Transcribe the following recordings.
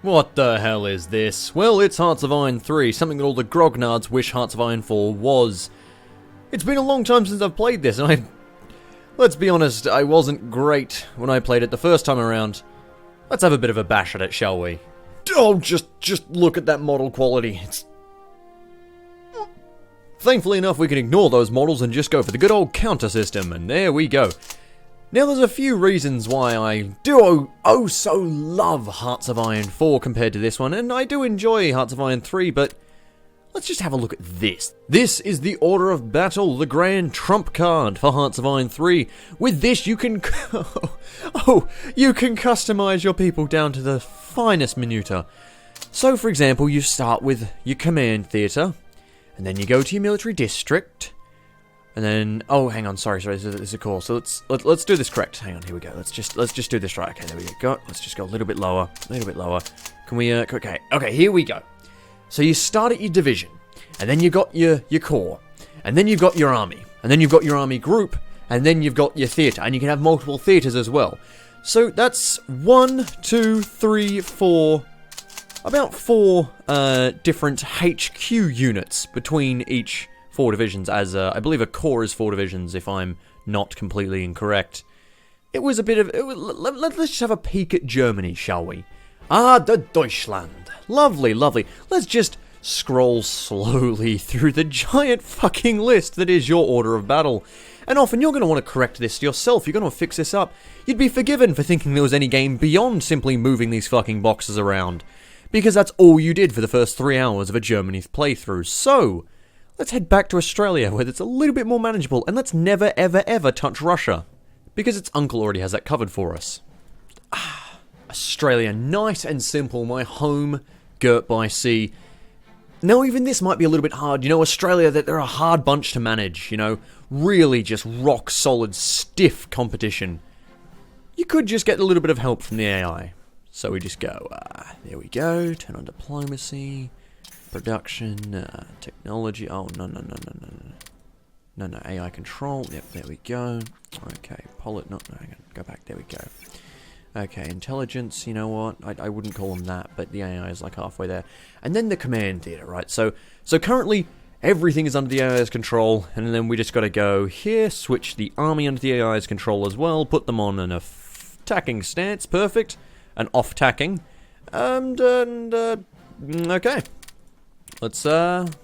What the hell is this? Well, it's Hearts of Iron 3, something that all the grognards wish Hearts of Iron 4 was. It's been a long time since I've played this, and let's be honest, I wasn't great when I played it the first time around. Let's have a bit of a bash at it, shall we? Oh, just look at that model quality. Thankfully enough, we can ignore those models and just go for the good old counter system, and there we go. Now, there's a few reasons why I do so love Hearts of Iron 4 compared to this one, and I do enjoy Hearts of Iron 3, but let's just have a look at this. This is the Order of Battle, the grand trump card for Hearts of Iron 3. With this, you can you can customize your people down to the finest minuta. So, for example, you start with your command theatre, and then you go to your military district. And then, oh, hang on, sorry, this is a call. So let's do this correct. Hang on, here we go. Let's just do this right. Okay, there we go. Let's just go a little bit lower, Can we? Okay, here we go. So you start at your division, and then you got your corps, and then you've got your army, and then you've got your army group, and then you've got your theatre, and you can have multiple theatres as well. So that's 1, 2, 3, 4, about 4 different HQ units between each 4 divisions, as I believe a corps is 4 divisions, if I'm not completely incorrect. It was a bit of... let's just have a peek at Germany, shall we? Ah, the Deutschland. Lovely, lovely. Let's just scroll slowly through the giant fucking list that is your order of battle. And often you're going to want to correct this yourself. You're going to fix this up. You'd be forgiven for thinking there was any game beyond simply moving these fucking boxes around, because that's all you did for the first 3 hours of a Germany playthrough. So... let's head back to Australia, where it's a little bit more manageable, and let's never, ever, ever touch Russia, because its uncle already has that covered for us. Australia, nice and simple, my home, girt by sea. Now, even this might be a little bit hard. You know, Australia, they're a hard bunch to manage, you know, really just rock-solid, stiff competition. You could just get a little bit of help from the AI. So we just go, there we go, turn on diplomacy... production, technology, no, AI control, yep, there we go. Okay, hang on, go back, there we go. Okay, intelligence, you know what, I wouldn't call them that, but the AI is like halfway there. And then the command theatre, right, so currently, everything is under the AI's control, and then we just gotta go here, switch the army under the AI's control as well, put them on an attacking stance, perfect, and off-tacking, and okay. Let's, alright,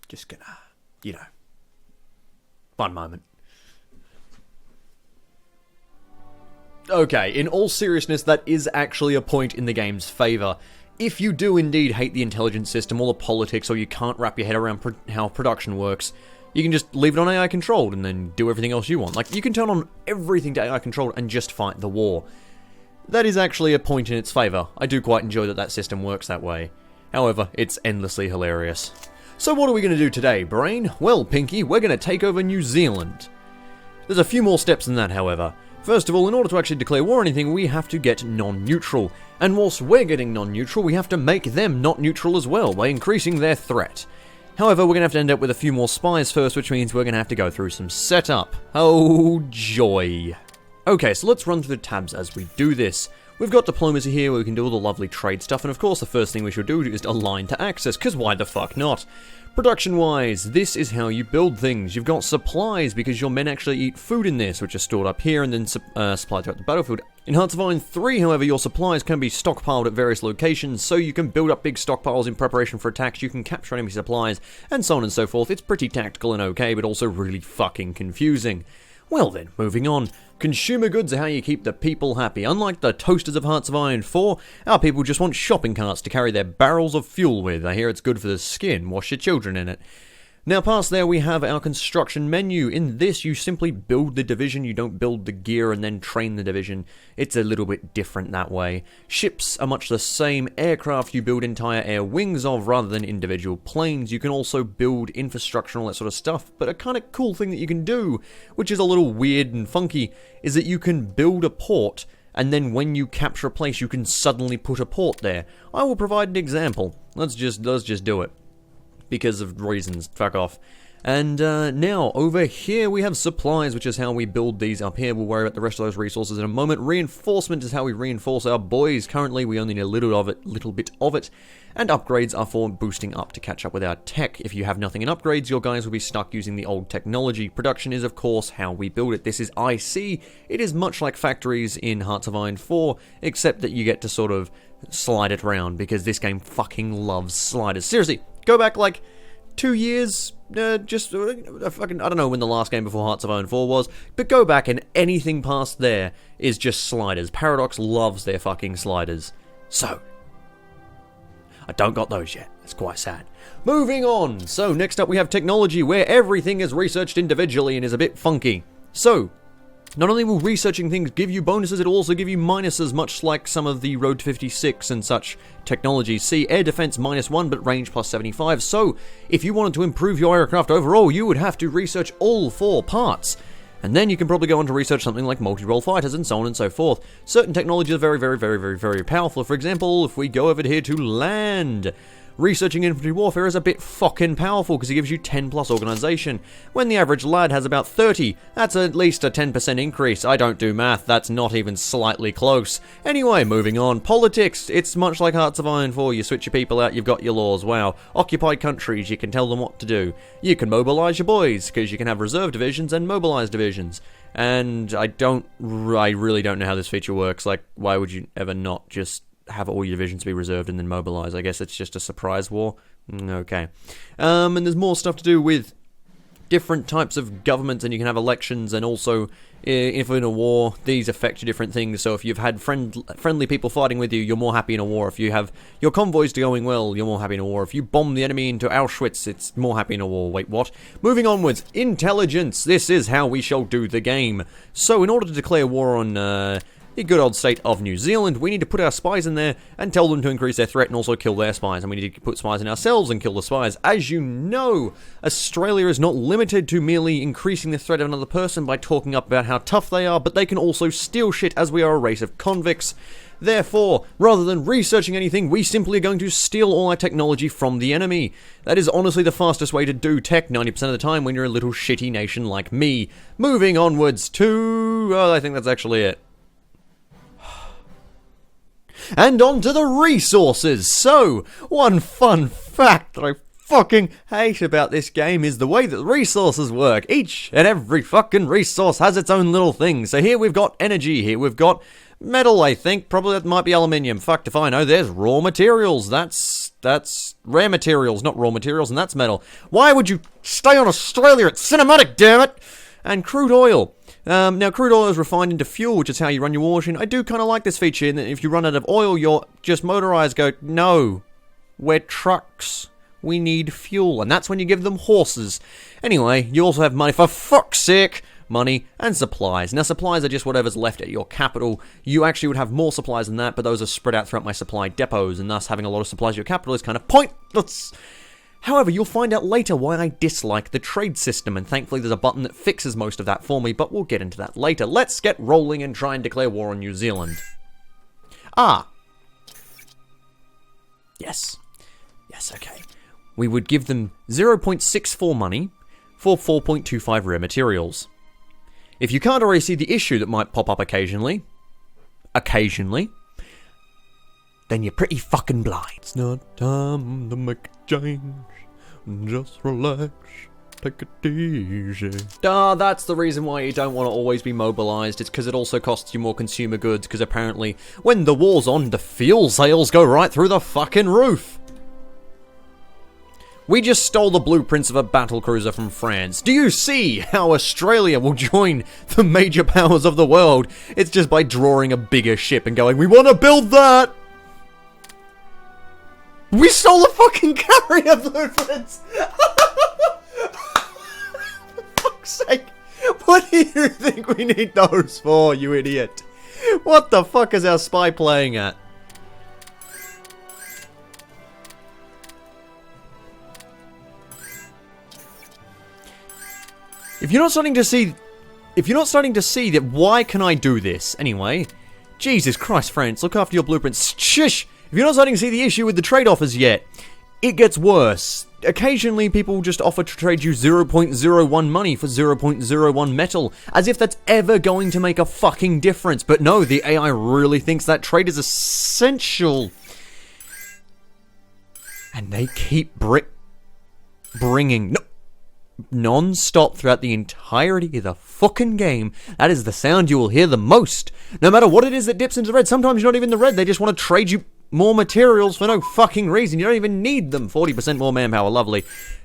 just gonna, you know, one moment. Okay, in all seriousness, that is actually a point in the game's favour. If you do indeed hate the intelligence system or the politics, or you can't wrap your head around how production works, you can just leave it on AI controlled and then do everything else you want. Like, you can turn on everything to AI controlled and just fight the war. That is actually a point in its favour. I do quite enjoy that system works that way. However, it's endlessly hilarious. So what are we going to do today, Brain? Well, Pinky, we're going to take over New Zealand. There's a few more steps than that, however. First of all, in order to actually declare war or anything, we have to get non-neutral. And whilst we're getting non-neutral, we have to make them not neutral as well by increasing their threat. However, we're going to have to end up with a few more spies first, which means we're going to have to go through some setup. Oh, joy. Okay, so let's run through the tabs as we do this. We've got diplomacy here where we can do all the lovely trade stuff, and of course the first thing we should do is align to access, because why the fuck not? Production-wise, this is how you build things. You've got supplies, because your men actually eat food in this, which are stored up here and then supplied throughout the battlefield. In Hearts of Iron 3, however, your supplies can be stockpiled at various locations, so you can build up big stockpiles in preparation for attacks, you can capture enemy supplies, and so on and so forth. It's pretty tactical and okay, but also really fucking confusing. Well then, moving on. Consumer goods are how you keep the people happy. Unlike the toasters of Hearts of Iron 4, our people just want shopping carts to carry their barrels of fuel with. I hear it's good for the skin. Wash your children in it. Now, past there, we have our construction menu. In this, you simply build the division. You don't build the gear and then train the division. It's a little bit different that way. Ships are much the same. Aircraft you build entire air wings of rather than individual planes. You can also build infrastructure and all that sort of stuff. But a kind of cool thing that you can do, which is a little weird and funky, is that you can build a port, and then when you capture a place, you can suddenly put a port there. I will provide an example. Let's just do it. Because of reasons, fuck off. And now, over here we have supplies, which is how we build these up here. We'll worry about the rest of those resources in a moment. Reinforcement is how we reinforce our boys. Currently, we only need a little bit of it. And upgrades are for boosting up to catch up with our tech. If you have nothing in upgrades, your guys will be stuck using the old technology. Production is, of course, how we build it. This is IC. It is much like factories in Hearts of Iron 4, except that you get to sort of slide it around, because this game fucking loves sliders. Seriously, go back like 2 years, fucking, I don't know when the last game before Hearts of Iron 4 was, but go back and anything past there is just sliders. Paradox loves their fucking sliders. So, I don't got those yet. It's quite sad. Moving on. So, next up we have technology, where everything is researched individually and is a bit funky. So, not only will researching things give you bonuses, it'll also give you minuses, much like some of the Road 56 and such technologies. See, air defense -1, but range +75. So, if you wanted to improve your aircraft overall, you would have to research all 4 parts. And then you can probably go on to research something like multi-role fighters and so on and so forth. Certain technologies are very, very, very, very, very powerful. For example, if we go over here to land, researching infantry warfare is a bit fucking powerful because it gives you 10 plus organization. When the average lad has about 30, that's at least a 10% increase. I don't do math, that's not even slightly close. Anyway, moving on. Politics. It's much like Hearts of Iron 4. You switch your people out, you've got your laws. Wow. Occupied countries, you can tell them what to do. You can mobilize your boys, because you can have reserve divisions and mobilized divisions. And I really don't know how this feature works. Like, why would you ever not just have all your divisions be reserved and then mobilized? I guess it's just a surprise war. Okay. And there's more stuff to do with different types of governments, and you can have elections, and also if in a war, these affect different things. So if you've had friendly people fighting with you, you're more happy in a war. If you have your convoys going well, you're more happy in a war. If you bomb the enemy into Auschwitz, it's more happy in a war. Wait, what? Moving onwards. Intelligence. This is how we shall do the game. So in order to declare war on the good old state of New Zealand, we need to put our spies in there and tell them to increase their threat and also kill their spies. And we need to put spies in ourselves and kill the spies. As you know, Australia is not limited to merely increasing the threat of another person by talking up about how tough they are, but they can also steal shit, as we are a race of convicts. Therefore, rather than researching anything, we simply are going to steal all our technology from the enemy. That is honestly the fastest way to do tech 90% of the time when you're a little shitty nation like me. Moving onwards to... well, I think that's actually it. And on to the resources. So, one fun fact that I fucking hate about this game is the way that the resources work. Each and every fucking resource has its own little thing. So here we've got energy, here we've got metal, I think. Probably that might be aluminium. Fucked if I know. There's raw materials. That's rare materials, not raw materials, and that's metal. Why would you stay on Australia? It's cinematic, damn it! And crude oil. Now, crude oil is refined into fuel, which is how you run your war machine. I do kind of like this feature, in that if you run out of oil, you're just motorized. Go, no, we're trucks. We need fuel. And that's when you give them horses. Anyway, you also have money, for fuck's sake, money and supplies. Now, supplies are just whatever's left at your capital. You actually would have more supplies than that, but those are spread out throughout my supply depots, and thus having a lot of supplies at your capital is kind of pointless. However, you'll find out later why I dislike the trade system, and thankfully there's a button that fixes most of that for me, but we'll get into that later. Let's get rolling and try and declare war on New Zealand. Yes, okay. We would give them 0.64 money for 4.25 rare materials. If you can't already see the issue that might pop up occasionally, then you're pretty fucking blind. It's not time to make a change. Just relax. Take it easy. That's the reason why you don't want to always be mobilized. It's because it also costs you more consumer goods, because apparently when the war's on, the fuel sales go right through the fucking roof. We just stole the blueprints of a battlecruiser from France. Do you see how Australia will join the major powers of the world? It's just by drawing a bigger ship and going, we want to build that! We stole the fucking carrier blueprints! For fuck's sake. What do you think we need those for, you idiot? What the fuck is our spy playing at? If you're not starting to see that, why can I do this? Anyway, Jesus Christ, France, look after your blueprints. Shush! If you're not starting to see the issue with the trade offers yet, it gets worse. occasionally people just offer to trade you 0.01 money for 0.01 metal, as if that's ever going to make a fucking difference. But no, the AI really thinks that trade is essential. And they keep bringing non-stop throughout the entirety of the fucking game. That is the sound you will hear the most. No matter what it is that dips into the red. Sometimes you're not even the red. They just want to trade you more materials for no fucking reason. You don't even need them. 40% more manpower. Lovely.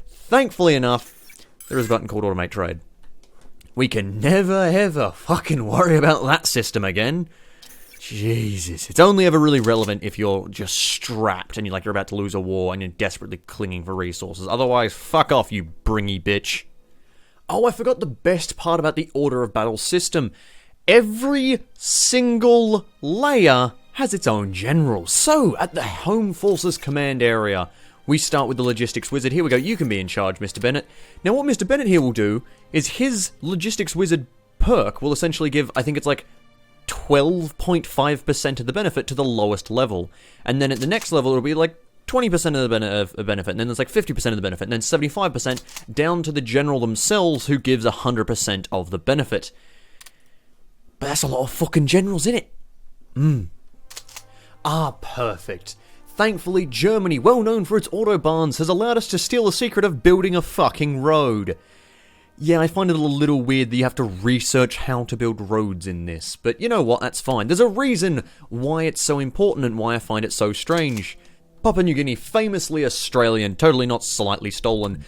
Thankfully enough, there is a button called Automate Trade. We can never ever fucking worry about that system again. Jesus. It's only ever really relevant if you're just strapped and you're about to lose a war and you're desperately clinging for resources. Otherwise, fuck off, you bringy bitch. Oh, I forgot the best part about the Order of Battle system. Every single layer has its own general. So, at the Home Forces Command area, we start with the Logistics Wizard. Here we go. You can be in charge, Mr. Bennett. Now, what Mr. Bennett here will do is his Logistics Wizard perk will essentially give, I think it's 12.5% of the benefit to the lowest level. And then at the next level, it'll be 20% of the benefit, and then there's 50% of the benefit, and then 75% down to the general themselves, who gives 100% of the benefit. But that's a lot of fucking generals, innit? Perfect. Thankfully, Germany, well known for its autobahns, has allowed us to steal the secret of building a fucking road. Yeah, I find it a little weird that you have to research how to build roads in this, but you know what, that's fine. There's a reason why it's so important and why I find it so strange. Papua New Guinea, famously Australian, totally not slightly stolen.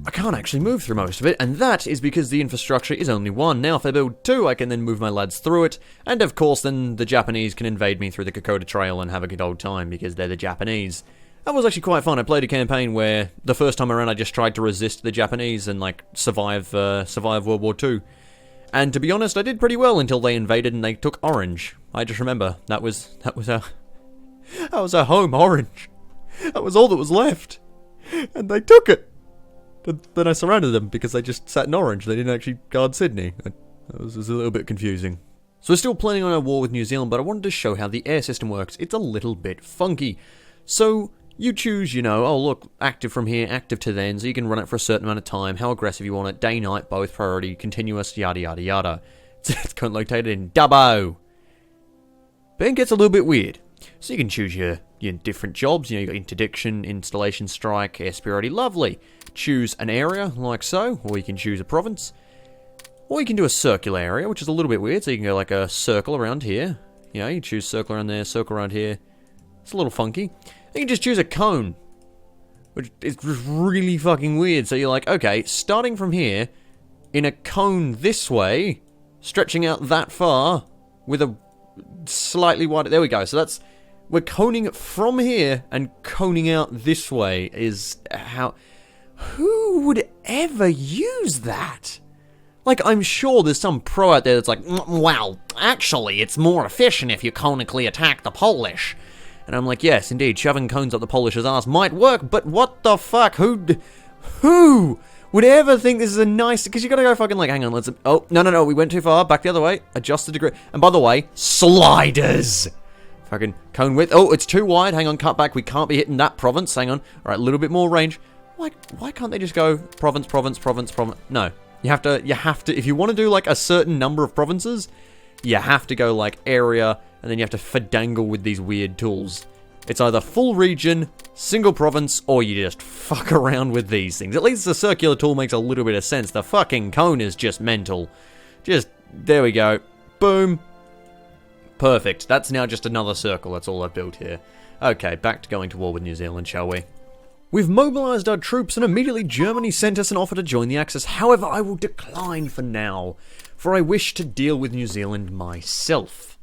I can't actually move through most of it, and that is because the infrastructure is only one. Now if I build two, I can then move my lads through it, and of course then the Japanese can invade me through the Kokoda Trail and have a good old time, because they're the Japanese. That was actually quite fun. I played a campaign where the first time around I just tried to resist the Japanese and survive World War II. And to be honest, I did pretty well until they invaded and they took Orange. I just remember that was our home, Orange. That was all that was left, and they took it. Then I surrounded them because they just sat in Orange. They didn't actually guard Sydney. That was a little bit confusing. So we're still planning on a war with New Zealand, but I wanted to show how the air system works. It's a little bit funky. So you choose, oh look, active from here, active to then, so you can run it for a certain amount of time, how aggressive you want it, day, night, both, priority, continuous, yada yada yada. It's currently located in Dubbo. But it gets a little bit weird. So you can choose your different jobs, you got interdiction, installation, strike, air superiority, lovely. Choose an area, like so, or you can choose a province. Or you can do a circular area, which is a little bit weird, so you can go a circle around here. You choose circle around there, circle around here. It's a little funky. You can just choose a cone, which is just really fucking weird. So you're okay, starting from here, in a cone this way, stretching out that far, with a slightly wider, there we go. So we're coning from here, and coning out this way is how, who would ever use that? I'm sure there's some pro out there that's well, actually, it's more efficient if you conically attack the Polish. And I'm yes, indeed, shoving cones up the Polish's ass might work, but what the fuck? Who would ever think this is a nice... Because you gotta go fucking hang on, let's... Oh, no, we went too far. Back the other way. Adjust the degree. And by the way, sliders! Fucking cone width. Oh, it's too wide. Hang on, cut back. We can't be hitting that province. Hang on. Alright, a little bit more range. Why can't they just go province? No. You have to... If you want to do, a certain number of provinces, you have to go, area... And then you have to fadangle with these weird tools. It's either full region, single province, or you just fuck around with these things. At least the circular tool makes a little bit of sense. The fucking cone is just mental. There we go. Boom. Perfect. That's now just another circle. That's all I've built here. Okay, back to going to war with New Zealand, shall we? We've mobilized our troops, and immediately Germany sent us an offer to join the Axis. However, I will decline for now, for I wish to deal with New Zealand myself.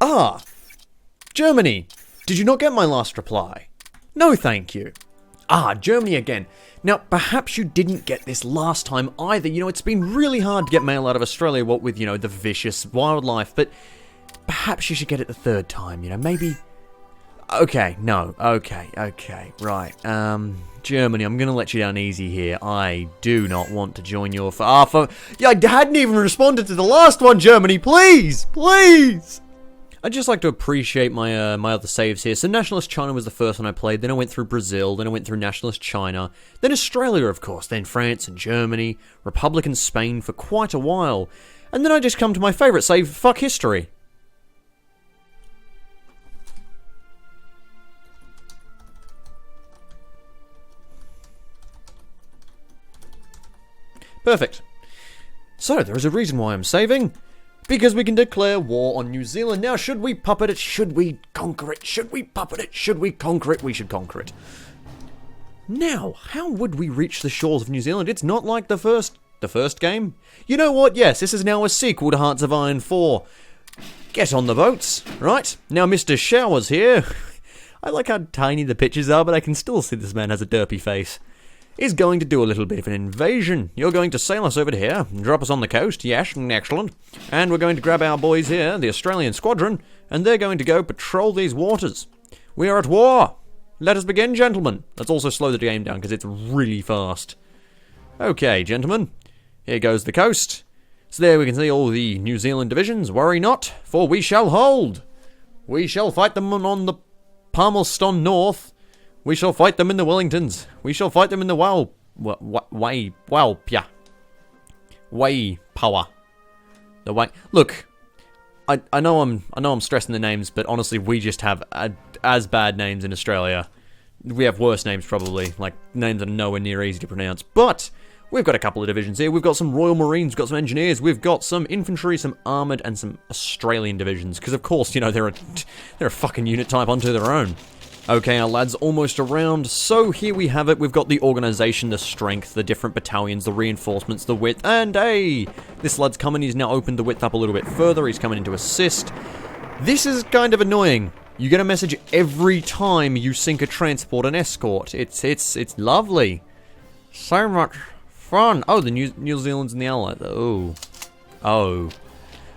Germany, did you not get my last reply? No, thank you. Germany again. Now, perhaps you didn't get this last time either. It's been really hard to get mail out of Australia, what with, the vicious wildlife, but perhaps you should get it the third time, maybe... Okay, no, okay, right. Germany, I'm gonna let you down easy here. I do not want to join your... Yeah, I hadn't even responded to the last one, Germany, please! I'd just like to appreciate my my other saves here. So Nationalist China was the first one I played, then I went through Brazil, then I went through Nationalist China, then Australia, of course, then France and Germany, Republic and Spain for quite a while. And then I just come to my favourite save, fuck history. Perfect. So, there is a reason why I'm saving. Because we can declare war on New Zealand. Now, should we puppet it? Should we conquer it? Should we puppet it? Should we conquer it? We should conquer it. Now, how would we reach the shores of New Zealand? It's not like the first game. You know what? Yes, this is now a sequel to Hearts of Iron 4. Get on the boats, right? Now, Mr. Showers here. I like how tiny the pictures are, but I can still see this man has a derpy face. Is going to do a little bit of an invasion. You're going to sail us over to here, drop us on the coast, yes, excellent. And we're going to grab our boys here, the Australian squadron, and they're going to go patrol these waters. We are at war. Let us begin, gentlemen. Let's also slow the game down, because it's really fast. Okay, gentlemen. Here goes the coast. So there we can see all the New Zealand divisions. Worry not, for we shall hold. We shall fight them on the Palmerston North. We shall fight them in the Wellingtons. We shall fight them in the Way Power. The Way. Look, I know I'm stressing the names, but honestly, we just have as bad names in Australia. We have worse names probably, like names that are nowhere near easy to pronounce. But we've got a couple of divisions here. We've got some Royal Marines, we've got some engineers, we've got some infantry, some armoured, and some Australian divisions. Because of course, you know, they're a fucking unit type unto their own. Okay, our lad's almost around, so here we have it. We've got the organisation, the strength, the different battalions, the reinforcements, the width, and hey! This lad's coming, he's now opened the width up a little bit further, he's coming in to assist. This is kind of annoying. You get a message every time you sink a transport and escort. It's lovely. So much fun. Oh, the New Zealand's in the Allied. Oh.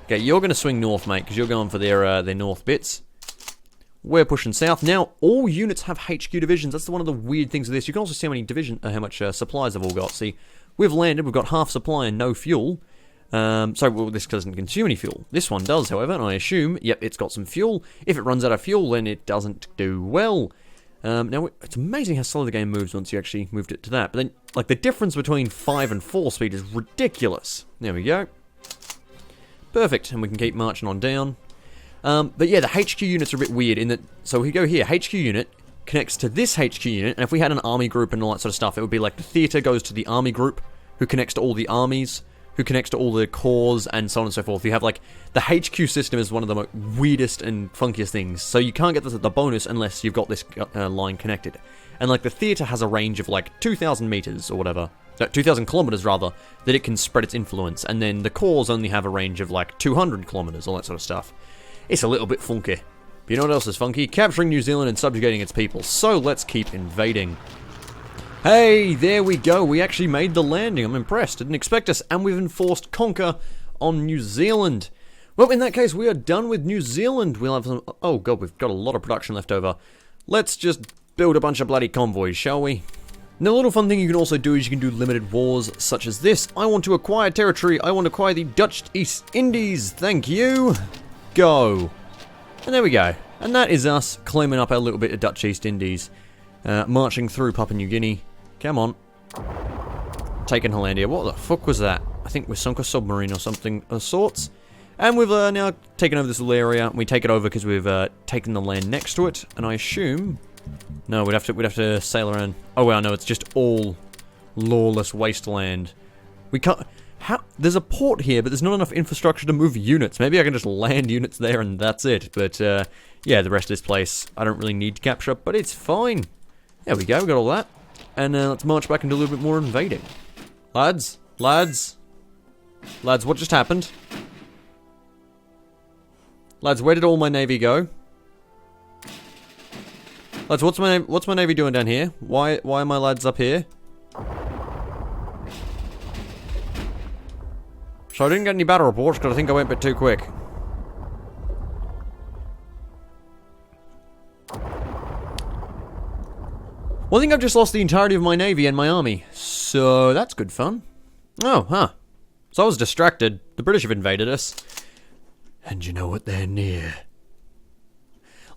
Okay, you're going to swing north, mate, because you're going for their north bits. We're pushing south. Now, all units have HQ divisions. That's one of the weird things of this. You can also see how much supplies they've all got. See, we've landed, we've got half supply and no fuel. Well, this doesn't consume any fuel. This one does, however, and I assume, yep, it's got some fuel. If it runs out of fuel, then it doesn't do well. Now, it's amazing how slow the game moves once you actually moved it to that. But then, like, the difference between 5 and 4 speed is ridiculous. There we go. Perfect, and we can keep marching on down. But yeah, the HQ units are a bit weird in that, so we go here, HQ unit connects to this HQ unit, and if we had an army group and all that sort of stuff, it would be like the theatre goes to the army group, who connects to all the armies, who connects to all the corps, and so on and so forth. You have like, the HQ system is one of the weirdest and funkiest things, so you can't get the bonus unless you've got this line connected. And like the theatre has a range of like 2,000 meters or whatever, 2,000 kilometers rather, that it can spread its influence, and then the corps only have a range of like 200 kilometers, all that sort of stuff. It's a little bit funky. But you know what else is funky? Capturing New Zealand and subjugating its people. So let's keep invading. Hey, there we go. We actually made the landing. I'm impressed. Didn't expect us. And we've enforced conquer on New Zealand. Well, in that case, we are done with New Zealand. We'll have some... Oh, God, we've got a lot of production left over. Let's just build a bunch of bloody convoys, shall we? Now, a little fun thing you can also do is you can do limited wars such as this. I want to acquire territory. I want to acquire the Dutch East Indies. Thank you. Go. And there we go. And that is us claiming up our little bit of Dutch East Indies. Marching through Papua New Guinea. Come on. Taking Hollandia. What the fuck was that? I think we sunk a submarine or something of sorts. And we've now taken over this little area. We take it over because we've taken the land next to it. And I assume... No, we'd have to sail around. Oh well, no, it's just all lawless wasteland. We can't... There's a port here, but there's not enough infrastructure to move units. Maybe I can just land units there and that's it. But, yeah, the rest of this place I don't really need to capture, but it's fine. There we go, we got all that. And let's march back and do a little bit more invading. Lads, what just happened? Lads, where did all my navy go? Lads, what's my navy doing down here? Why are my lads up here? So I didn't get any battle reports because I think I went a bit too quick. Well, I think I've just lost the entirety of my navy and my army. So that's good fun. Oh, huh. So I was distracted. The British have invaded us. And you know what? They're near.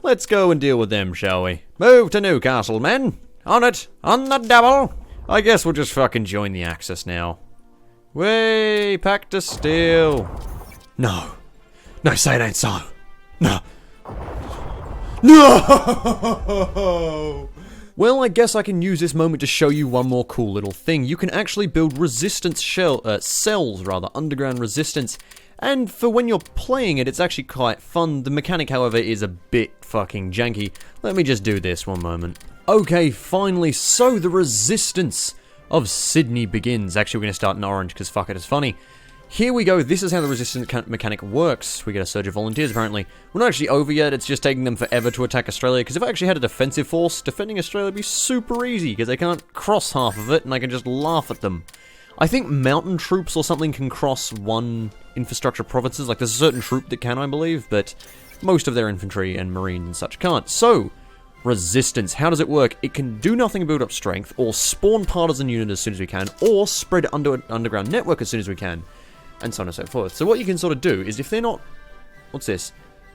Let's go and deal with them, shall we? Move to Newcastle, men! On it! On the double! I guess we'll just fucking join the Axis now. Way, pact of steel. No. No, say it ain't so. No. No! Well, I guess I can use this moment to show you one more cool little thing. You can actually build resistance cells, underground resistance. And for when you're playing it, it's actually quite fun. The mechanic, however, is a bit fucking janky. Let me just do this one moment. Okay, finally, so the resistance of Sydney begins. Actually, we're going to start in orange, because fuck it, it's funny. Here we go, this is how the resistance mechanic works. We get a surge of volunteers, apparently. We're not actually over yet, it's just taking them forever to attack Australia, because if I actually had a defensive force, defending Australia would be super easy, because they can't cross half of it, and I can just laugh at them. I think mountain troops or something can cross one infrastructure provinces, like there's a certain troop that can, I believe, but most of their infantry and marines and such can't. So, resistance, how does it work? It can do nothing and build up strength, or spawn partisan unit as soon as we can, or spread under an underground network as soon as we can. And so on and so forth. So what you can sort of do is if they're not... What's this?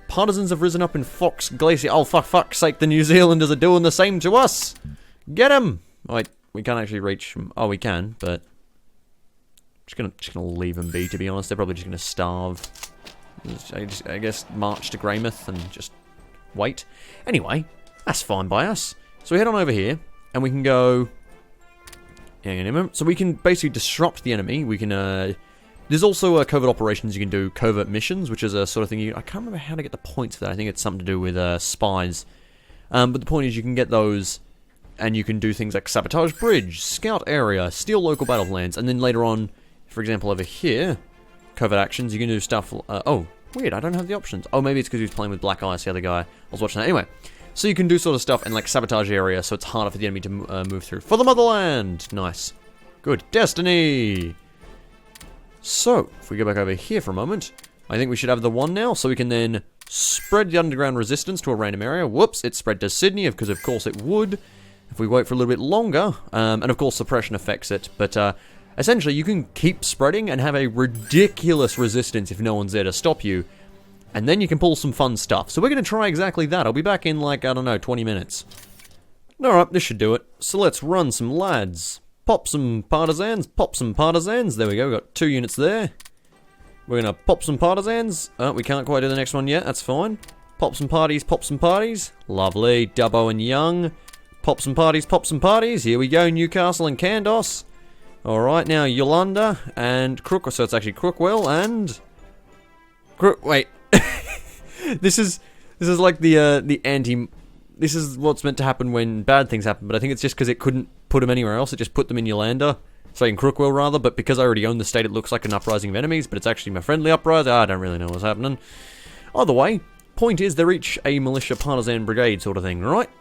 Partisans have risen up in Fox Glacier. Oh, fuck's sake, the New Zealanders are doing the same to us! Get them! Wait, we can't actually reach them. Oh, we can, but... Just gonna leave them be, to be honest. They're probably just gonna starve. I guess march to Greymouth and just wait. Anyway, that's fine by us. So we head on over here, and we can go... Hang on a moment. So we can basically disrupt the enemy. We can, There's also covert operations you can do, covert missions, which is a sort of thing I can't remember how to get the points for that. I think it's something to do with spies. But the point is you can get those, and you can do things like sabotage bridge, scout area, steal local battlelands, and then later on, for example over here, covert actions, you can do stuff... oh, weird, I don't have the options. Oh, maybe it's because he was playing with Black Ice, the other guy. I was watching that. Anyway, so you can do sort of stuff and like sabotage area, so it's harder for the enemy to move through. For the motherland! Nice. Good. Destiny! So, if we go back over here for a moment, I think we should have the one now, so we can then spread the underground resistance to a random area. Whoops, it spread to Sydney, because of course it would, if we wait for a little bit longer. And of course suppression affects it, but essentially you can keep spreading and have a ridiculous resistance if no one's there to stop you, and then you can pull some fun stuff. So we're going to try exactly that. I'll be back in like, I don't know, 20 minutes. Alright, this should do it. So let's run some lads. Pop some partisans, there we go, we got 2 units there. We're gonna pop some partisans. We can't quite do the next one yet, that's fine. Pop some parties, lovely. Dubbo and Young. Pop some parties, here we go, Newcastle and Candos. Alright, now Yolanda and Crook, so it's actually Crookwell and... wait. This is like the anti... This is what's meant to happen when bad things happen, but I think it's just because it couldn't put them anywhere else. It just put them in Yolanda. So in Crookwell, rather, but because I already own the state, it looks like an uprising of enemies, but it's actually my friendly uprising. I don't really know what's happening. Either way, point is they're each a militia partisan brigade sort of thing, right?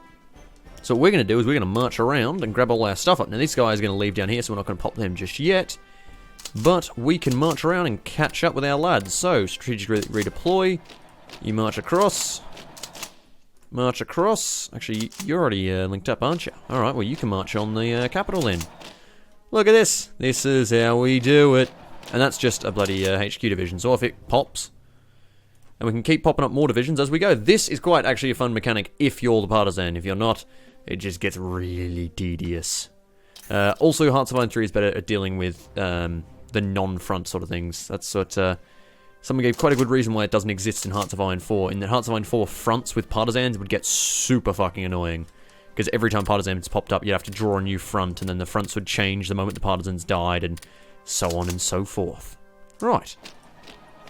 So what we're going to do is we're going to march around and grab all our stuff up. Now, this guy is going to leave down here, so we're not going to pop them just yet. But we can march around and catch up with our lads. So, strategic redeploy. You march across. March across. Actually, you're already linked up, aren't you? Alright, well, you can march on the capital then. Look at this. This is how we do it. And that's just a bloody HQ division. So if it pops, and we can keep popping up more divisions as we go. This is quite actually a fun mechanic if you're the partisan. If you're not, it just gets really tedious. Also, Hearts of Iron 3 is better at dealing with the non-front sort of things. That's what... someone gave quite a good reason why it doesn't exist in Hearts of Iron 4. In the Hearts of Iron 4, fronts with partisans would get super fucking annoying. Because every time partisans popped up, you'd have to draw a new front, and then the fronts would change the moment the partisans died, and so on and so forth. Right.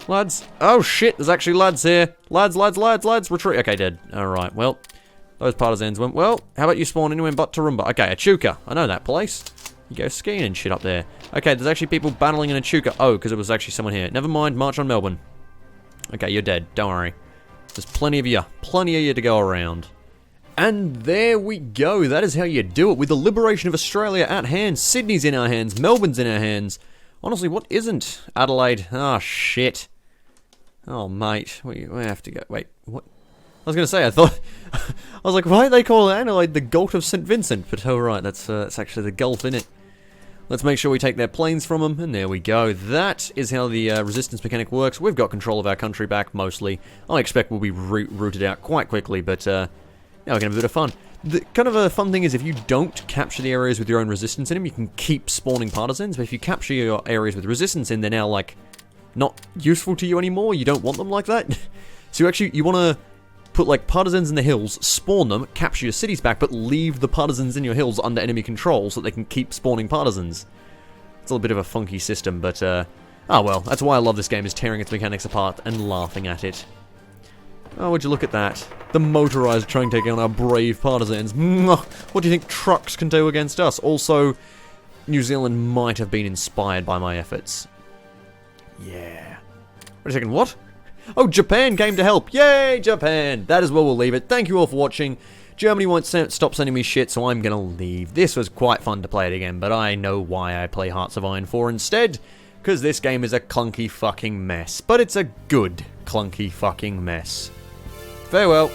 Lads. Oh shit, there's actually lads here. Lads, retreat. Okay, dead. Alright, well, those partisans went, well, how about you spawn anywhere but Toowoomba? Okay, Echuca. I know that place. You go skiing and shit up there. Okay, there's actually people battling in Echuca. Oh, because it was actually someone here. Never mind, march on Melbourne. Okay, you're dead. Don't worry. There's plenty of you. Plenty of you to go around. And there we go. That is how you do it. With the liberation of Australia at hand. Sydney's in our hands. Melbourne's in our hands. Honestly, what isn't? Adelaide. Oh, shit. Oh, mate. We have to go. Wait, what? I was going to say, I thought... I was like, why do they call Adelaide the Gulf of St. Vincent? But oh, right, that's actually the Gulf, innit? Let's make sure we take their planes from them, and there we go. That is how the resistance mechanic works. We've got control of our country back, mostly. I expect we'll be rooted out quite quickly, but now we're going to have a bit of fun. The kind of a fun thing is if you don't capture the areas with your own resistance in them, you can keep spawning partisans, but if you capture your areas with resistance in, they're now, like, not useful to you anymore. You don't want them like that. So you want to put, like, partisans in the hills, spawn them, capture your cities back, but leave the partisans in your hills under enemy control so that they can keep spawning partisans. It's a little bit of a funky system, but, oh well, that's why I love this game, is tearing its mechanics apart and laughing at it. Oh, would you look at that? The motorized train taking on our brave partisans. What do you think trucks can do against us? Also, New Zealand might have been inspired by my efforts. Yeah. Wait a second, what? Oh, Japan came to help. Yay, Japan! That is where we'll leave it. Thank you all for watching. Germany won't stop sending me shit, so I'm gonna leave. This was quite fun to play it again, but I know why I play Hearts of Iron 4 instead. Because this game is a clunky fucking mess. But it's a good clunky fucking mess. Farewell.